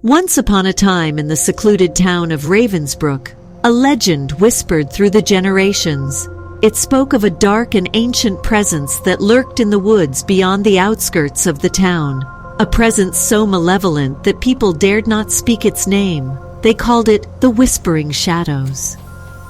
Once upon a time in the secluded town of Ravensbrook, a legend whispered through the generations. It spoke of a dark and ancient presence that lurked in the woods beyond the outskirts of the town. A presence so malevolent that people dared not speak its name. They called it the Whispering Shadows.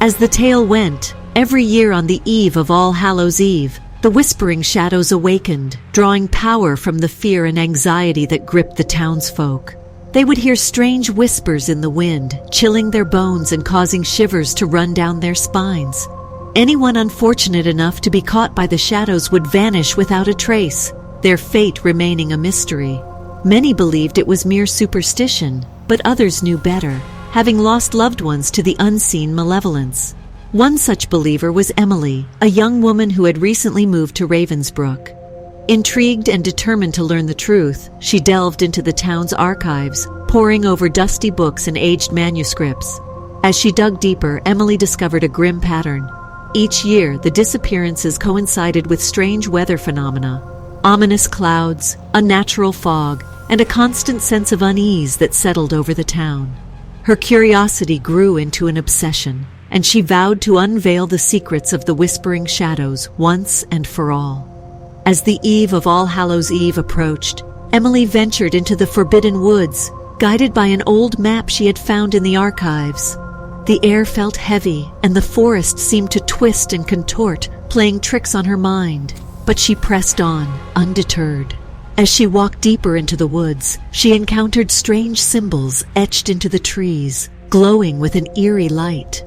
As the tale went, every year on the eve of All Hallows Eve, the Whispering Shadows awakened, drawing power from the fear and anxiety that gripped the townsfolk. They would hear strange whispers in the wind, chilling their bones and causing shivers to run down their spines. Anyone unfortunate enough to be caught by the shadows would vanish without a trace, their fate remaining a mystery. Many believed it was mere superstition, but others knew better, having lost loved ones to the unseen malevolence. One such believer was Emily, a young woman who had recently moved to Ravensbrook. Intrigued and determined to learn the truth, she delved into the town's archives, poring over dusty books and aged manuscripts. As she dug deeper, Emily discovered a grim pattern. Each year, the disappearances coincided with strange weather phenomena, ominous clouds, unnatural fog, and a constant sense of unease that settled over the town. Her curiosity grew into an obsession, and she vowed to unveil the secrets of the Whispering Shadows once and for all. As the eve of All Hallows Eve approached, Emily ventured into the forbidden woods, guided by an old map she had found in the archives. The air felt heavy, and the forest seemed to twist and contort, playing tricks on her mind. But she pressed on, undeterred. As she walked deeper into the woods, she encountered strange symbols etched into the trees, glowing with an eerie light.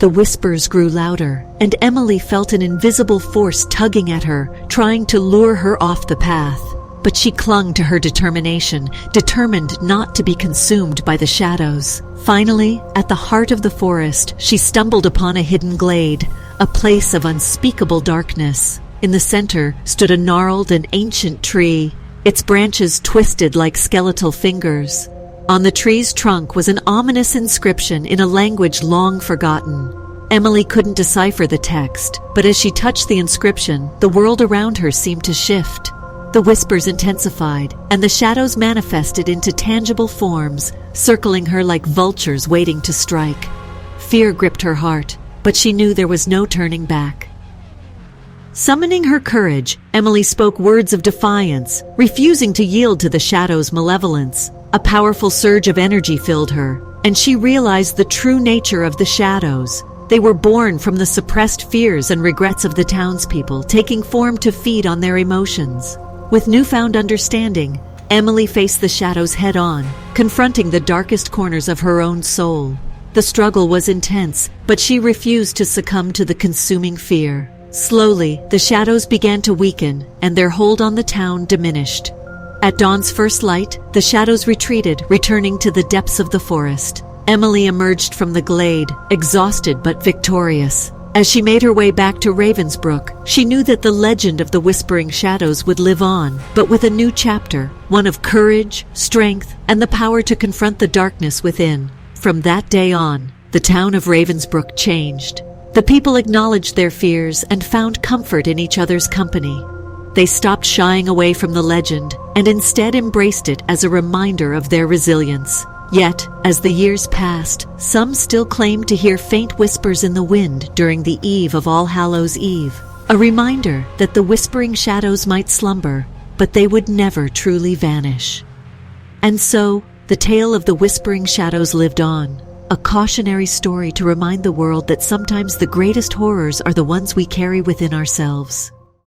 The whispers grew louder, and Emily felt an invisible force tugging at her, trying to lure her off the path. But she clung to her determination, determined not to be consumed by the shadows. Finally, at the heart of the forest, she stumbled upon a hidden glade, a place of unspeakable darkness. In the center stood a gnarled and ancient tree, its branches twisted like skeletal fingers. On the tree's trunk was an ominous inscription in a language long forgotten. Emily couldn't decipher the text, but as she touched the inscription, the world around her seemed to shift. The whispers intensified, and the shadows manifested into tangible forms, circling her like vultures waiting to strike. Fear gripped her heart, but she knew there was no turning back. Summoning her courage, Emily spoke words of defiance, refusing to yield to the shadows' malevolence. A powerful surge of energy filled her, and she realized the true nature of the shadows. They were born from the suppressed fears and regrets of the townspeople, taking form to feed on their emotions. With newfound understanding, Emily faced the shadows head-on, confronting the darkest corners of her own soul. The struggle was intense, but she refused to succumb to the consuming fear. Slowly, the shadows began to weaken, and their hold on the town diminished. At dawn's first light, the shadows retreated, returning to the depths of the forest. Emily emerged from the glade, exhausted but victorious. As she made her way back to Ravensbrook, she knew that the legend of the Whispering Shadows would live on, but with a new chapter, one of courage, strength, and the power to confront the darkness within. From that day on, the town of Ravensbrook changed. The people acknowledged their fears and found comfort in each other's company. They stopped shying away from the legend and instead embraced it as a reminder of their resilience. Yet, as the years passed, some still claimed to hear faint whispers in the wind during the eve of All Hallows Eve, a reminder that the Whispering Shadows might slumber, but they would never truly vanish. And so, the tale of the Whispering Shadows lived on, a cautionary story to remind the world that sometimes the greatest horrors are the ones we carry within ourselves.